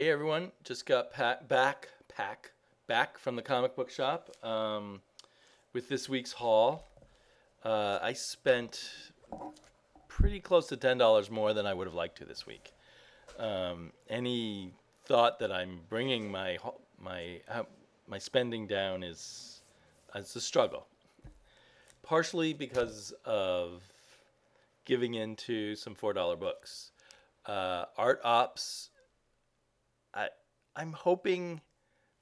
Hey everyone, just got back from the comic book shop with this week's haul. I spent pretty close to $10 more than I would have liked to this week. Any thought that I'm bringing my spending down is it's a struggle. Partially because of giving into some $4 books. Art Ops, I I'm hoping.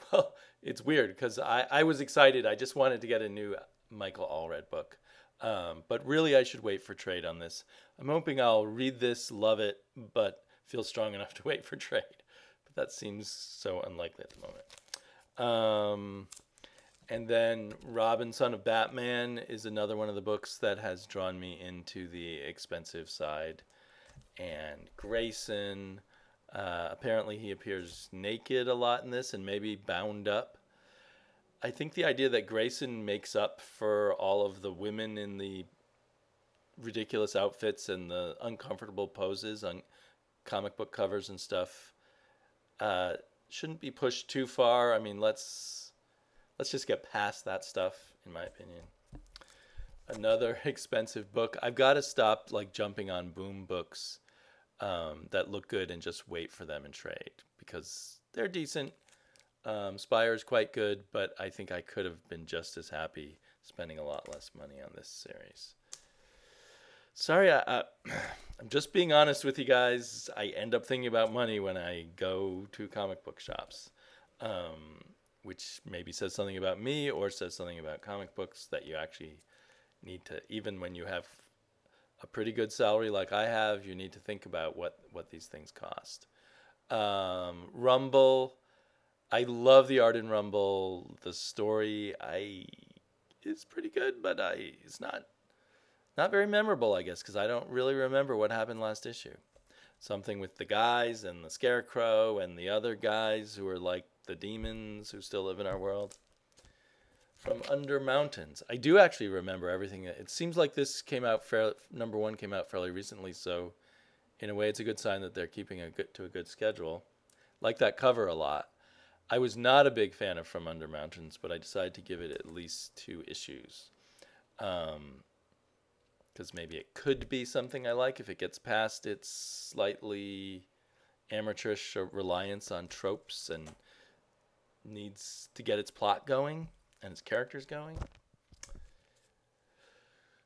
Well, it's weird because I was excited. I just wanted to get a new Michael Allred book, but really I should wait for trade on this. I'm hoping I'll read this, love it, but feel strong enough to wait for trade. But that seems so unlikely at the moment. And then Robin, Son of Batman is another one of the books that has drawn me into the expensive side. And Grayson. Apparently, he appears naked a lot in this and maybe bound up. I think the idea that Grayson makes up for all of the women in the ridiculous outfits and the uncomfortable poses on comic book covers and stuff shouldn't be pushed too far. I mean, let's just get past that stuff, in my opinion. Another expensive book. I've got to stop like jumping on boom books that look good and just wait for them in trade because they're decent. Spire's quite good, but I think I could have been just as happy spending a lot less money on this series. Sorry, I'm just being honest with you guys. I end up thinking about money when I go to comic book shops, which maybe says something about me or says something about comic books that you actually need to, even when you have a pretty good salary like I have, you need to think about what these things cost. Rumble, I love the art in Rumble. The story is pretty good, but it's not very memorable, I guess, because I don't really remember what happened last issue. Something with the guys and the Scarecrow and the other guys who are like the demons who still live in our world. From Under Mountains, I do actually remember everything. It seems like this came out number one came out fairly recently, so in a way, it's a good sign that they're keeping a good schedule. Like that cover a lot. I was not a big fan of From Under Mountains, but I decided to give it at least 2 issues, because maybe it could be something I like if it gets past its slightly amateurish reliance on tropes and needs to get its plot going and its characters going.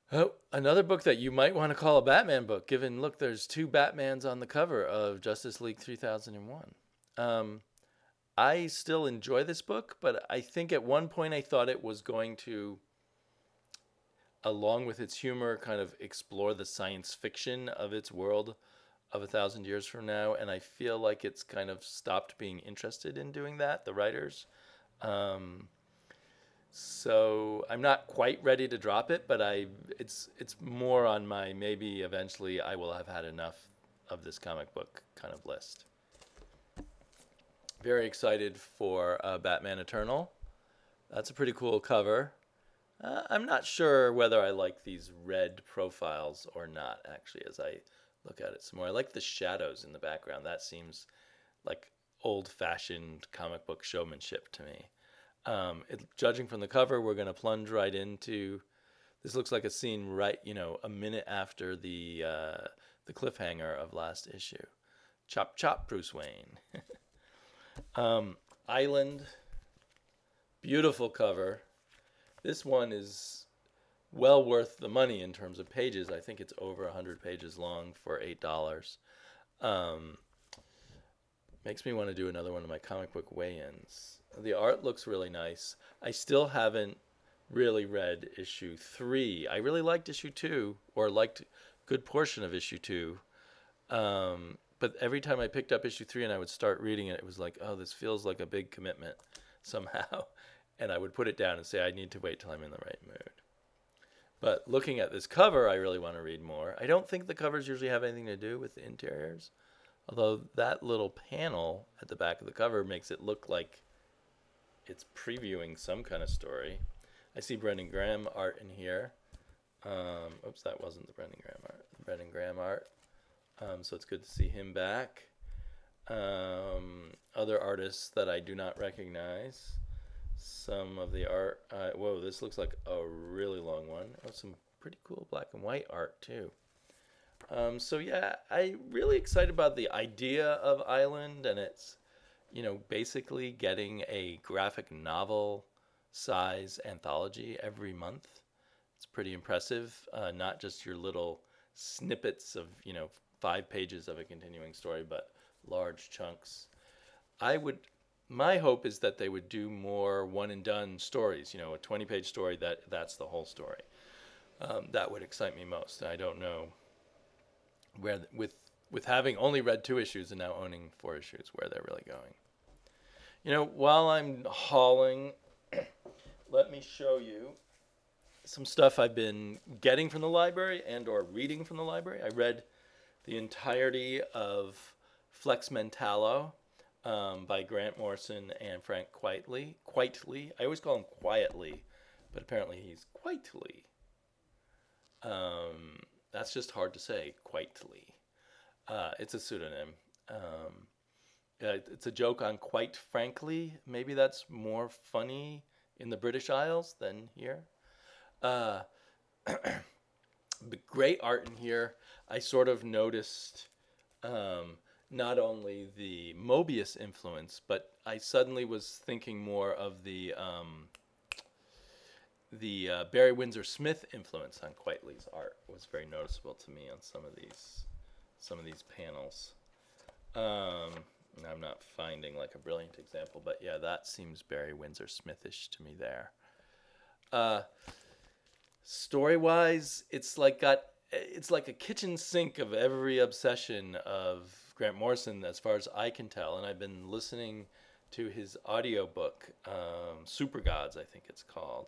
Oh, another book that you might want to call a Batman book, given, look, there's 2 Batmans on the cover of Justice League 3001. I still enjoy this book, but I think at one point I thought it was going to, along with its humor, kind of explore the science fiction of its world of 1,000 years from now, and I feel like it's kind of stopped being interested in doing that, the writers. So I'm not quite ready to drop it, but it's more on my maybe eventually I will have had enough of this comic book kind of list. Very excited for Batman Eternal. That's a pretty cool cover. I'm not sure whether I like these red profiles or not, actually, as I look at it some more. I like the shadows in the background. That seems like old-fashioned comic book showmanship to me. Judging from the cover, we're going to plunge right into. This looks like a scene right, a minute after the cliffhanger of last issue. Chop chop, Bruce Wayne. Island, beautiful cover. This one is well worth the money in terms of pages. I think it's over 100 pages long for $8. Makes me want to do another one of my comic book weigh-ins. The art looks really nice. I still haven't really read issue 3. I really liked issue 2, or liked a good portion of issue 2. But every time I picked up issue 3 and I would start reading it, it was like, oh, this feels like a big commitment somehow. And I would put it down and say, I need to wait till I'm in the right mood. But looking at this cover, I really want to read more. I don't think the covers usually have anything to do with the interiors. Although that little panel at the back of the cover makes it look like it's previewing some kind of story. I see Brendan Graham art in here. Oops, that wasn't the Brendan Graham art. The Brendan Graham art. So it's good to see him back. other artists that I do not recognize. Some of the art. Whoa, this looks like a really long one. Oh, some pretty cool black and white art too. So yeah, I'm really excited about the idea of Island, and it's, basically getting a graphic novel size anthology every month. It's pretty impressive. Not just your little snippets of, 5 pages of a continuing story, but large chunks. I would, my hope is that they would do more one and done stories, a 20-page story that's the whole story. That would excite me most. I don't know where, with having only read 2 issues and now owning 4 issues, where they're really going. While I'm hauling, let me show you some stuff I've been getting from the library and or reading from the library. I read the entirety of Flex Mentallo by Grant Morrison and Frank Quitely. I always call him Quietly, but apparently he's Quitely. That's just hard to say, Quitely. It's a pseudonym. It's a joke on Quite Frankly. Maybe that's more funny in the British Isles than here. But great art in here. I sort of noticed not only the Mobius influence, but I suddenly was thinking more of the Barry Windsor Smith influence on Quitely's art. Was very noticeable to me on some of these panels. I'm not finding like a brilliant example, but yeah, that seems Barry Windsor Smithish to me there. Story-wise, it's like a kitchen sink of every obsession of Grant Morrison, as far as I can tell. And I've been listening to his audiobook, Super Gods, I think it's called,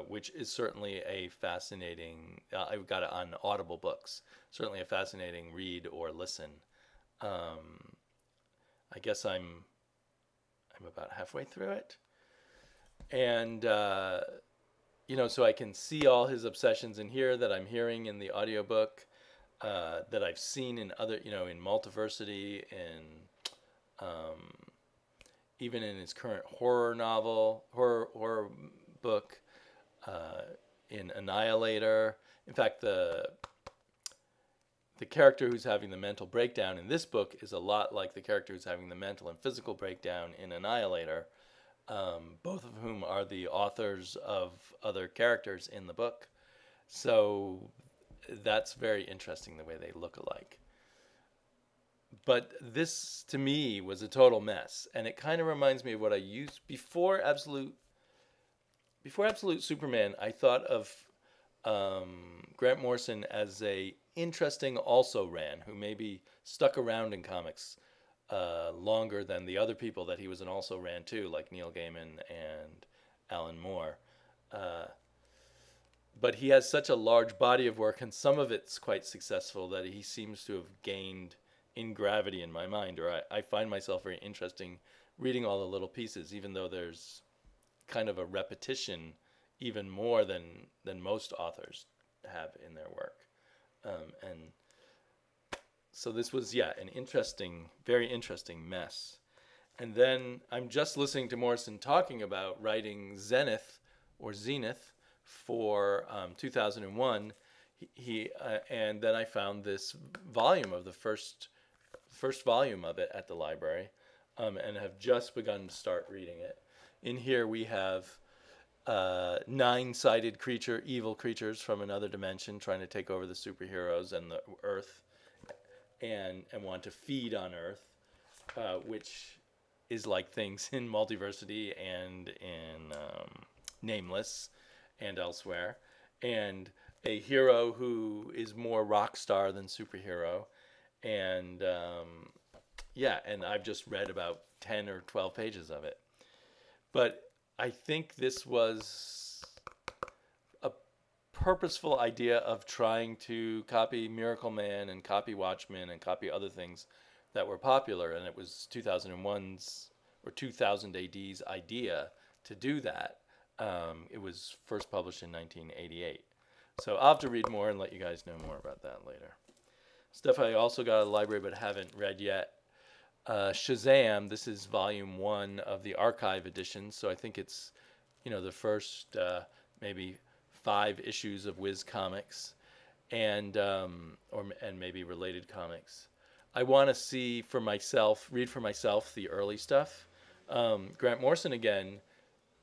which is certainly a fascinating. I've got it on Audible Books. Certainly a fascinating read or listen. I guess I'm about halfway through it, and so I can see all his obsessions in here that I'm hearing in the audiobook, that I've seen in other, in Multiversity, and even in his current horror book, in Annihilator. In fact, the character who's having the mental breakdown in this book is a lot like the character who's having the mental and physical breakdown in Annihilator, both of whom are the authors of other characters in the book. So that's very interesting, the way they look alike. But this, to me, was a total mess. And it kind of reminds me of what I used before Absolute Superman. I thought of Grant Morrison as a interesting also-ran who maybe stuck around in comics longer than the other people that he was an also-ran too, like Neil Gaiman and Alan Moore. But he has such a large body of work, and some of it's quite successful, that he seems to have gained in gravity in my mind, or I find myself very interesting reading all the little pieces, even though there's kind of a repetition even more than most authors have in their work. And so this was, an interesting, very interesting mess. And then I'm just listening to Morrison talking about writing Zenith for 2001. He and then I found this volume of the first volume of it at the library, and have just begun to start reading it. In here we have 9-sided evil creatures from another dimension trying to take over the superheroes and the Earth, and want to feed on Earth, which is like things in Multiversity and in Nameless and elsewhere, and a hero who is more rock star than superhero, and and I've just read about 10 or 12 pages of it. But I think this was a purposeful idea of trying to copy Miracle Man and copy Watchmen and copy other things that were popular, and it was 2001's or 2000 AD's idea to do that. It was first published in 1988. So I'll have to read more and let you guys know more about that later. Stuff I also got at the library but haven't read yet. Shazam. This is volume 1 of the archive edition, so I think it's, the first maybe 5 issues of Wiz Comics, and and maybe related comics. I want to read for myself the early stuff. Grant Morrison again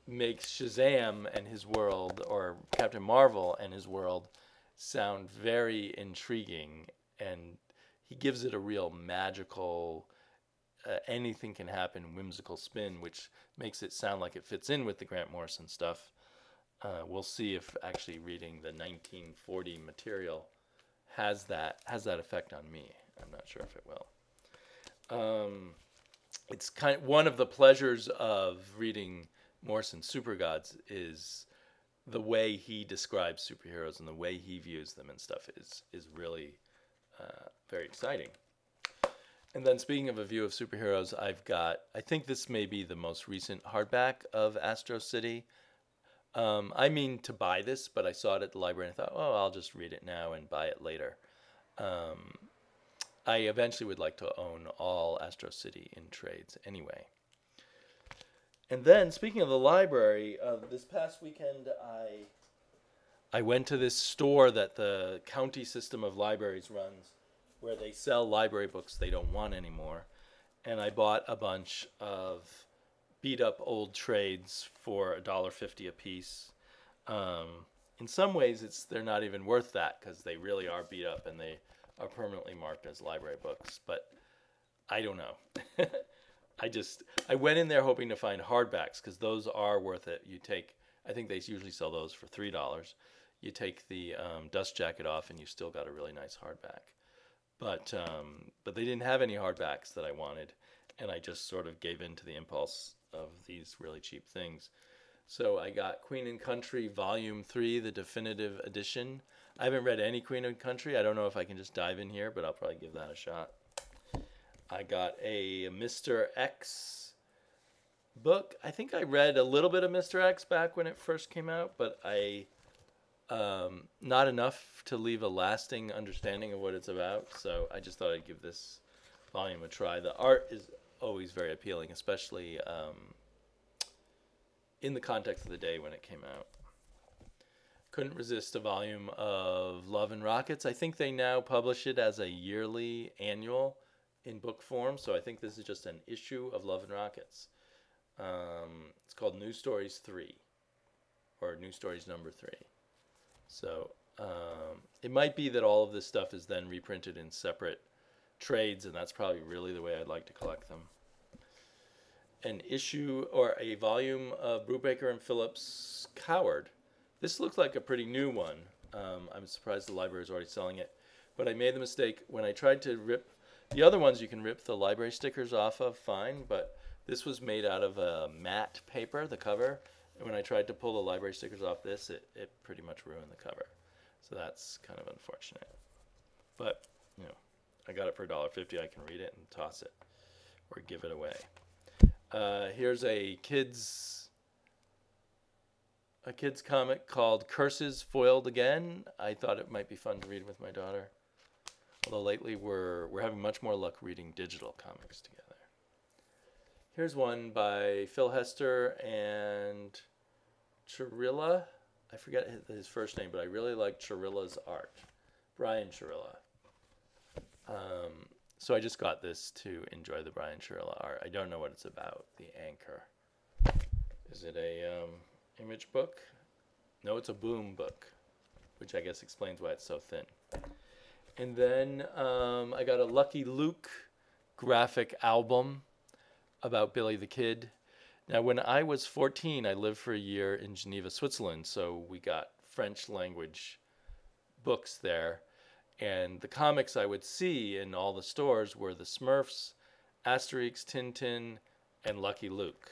makes Shazam and his world, or Captain Marvel and his world, sound very intriguing, and he gives it a real magical, anything can happen, whimsical spin, which makes it sound like it fits in with the Grant Morrison stuff. We'll see if actually reading the 1940 material has that effect on me. I'm not sure if it will. It's kind of one of the pleasures of reading Morrison's Super Gods is the way he describes superheroes and the way he views them and stuff is really very exciting. And then speaking of a view of superheroes, I think this may be the most recent hardback of Astro City. I mean to buy this, but I saw it at the library and I thought, oh, I'll just read it now and buy it later. I eventually would like to own all Astro City in trades anyway. And then, speaking of the library, this past weekend I went to this store that the county system of libraries runs, where they sell library books they don't want anymore. And I bought a bunch of beat-up old trades for $1.50 a piece. In some ways, they're not even worth that because they really are beat up and they are permanently marked as library books. But I don't know. I went in there hoping to find hardbacks because those are worth it. I think they usually sell those for $3. You take the dust jacket off and you still got a really nice hardback. But they didn't have any hardbacks that I wanted, and I just sort of gave in to the impulse of these really cheap things. So I got Queen and Country Volume 3, the definitive edition. I haven't read any Queen and Country. I don't know if I can just dive in here, but I'll probably give that a shot. I got a Mr. X book. I think I read a little bit of Mr. X back when it first came out, but not enough to leave a lasting understanding of what it's about. So I just thought I'd give this volume a try. The art is always very appealing, especially in the context of the day when it came out. Couldn't resist a volume of Love and Rockets. I think they now publish it as a yearly annual in book form, so I think this is just an issue of Love and Rockets. It's called New Stories 3, or New Stories number 3. So it might be that all of this stuff is then reprinted in separate trades, and that's probably really the way I'd like to collect them. An issue or a volume of Brubaker and Phillips' Coward. This looks like a pretty new one. I'm surprised the library is already selling it. But I made the mistake when I tried to rip the other ones. You can rip the library stickers off of fine, but this was made out of a matte paper, the cover. And when I tried to pull the library stickers off this, it pretty much ruined the cover. So that's kind of unfortunate. But, I got it for $1.50. I can read it and toss it or give it away. Here's a kids comic called Curses Foiled Again. I thought it might be fun to read with my daughter. Although lately we're having much more luck reading digital comics together. Here's one by Phil Hester and Chirilla. I forget his first name, but I really like Chirilla's art. Brian Chirilla. So I just got this to enjoy the Brian Chirilla art. I don't know what it's about. The Anchor. Is it a image book? No, it's a boom book, which I guess explains why it's so thin. And then I got a Lucky Luke graphic album about Billy the Kid. Now, when I was 14, I lived for a year in Geneva, Switzerland, so we got French language books there. And the comics I would see in all the stores were the Smurfs, Asterix, Tintin, and Lucky Luke.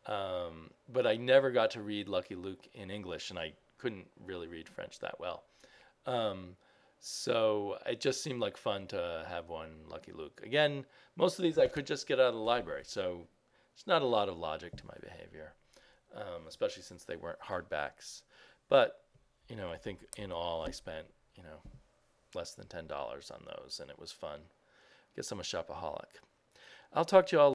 But I never got to read Lucky Luke in English, and I couldn't really read French that well. So it just seemed like fun to have one Lucky Luke. Again, most of these I could just get out of the library, so there's not a lot of logic to my behavior, especially since they weren't hardbacks. But, I think in all I spent, less than $10 on those, and it was fun. I guess I'm a shopaholic. I'll talk to you all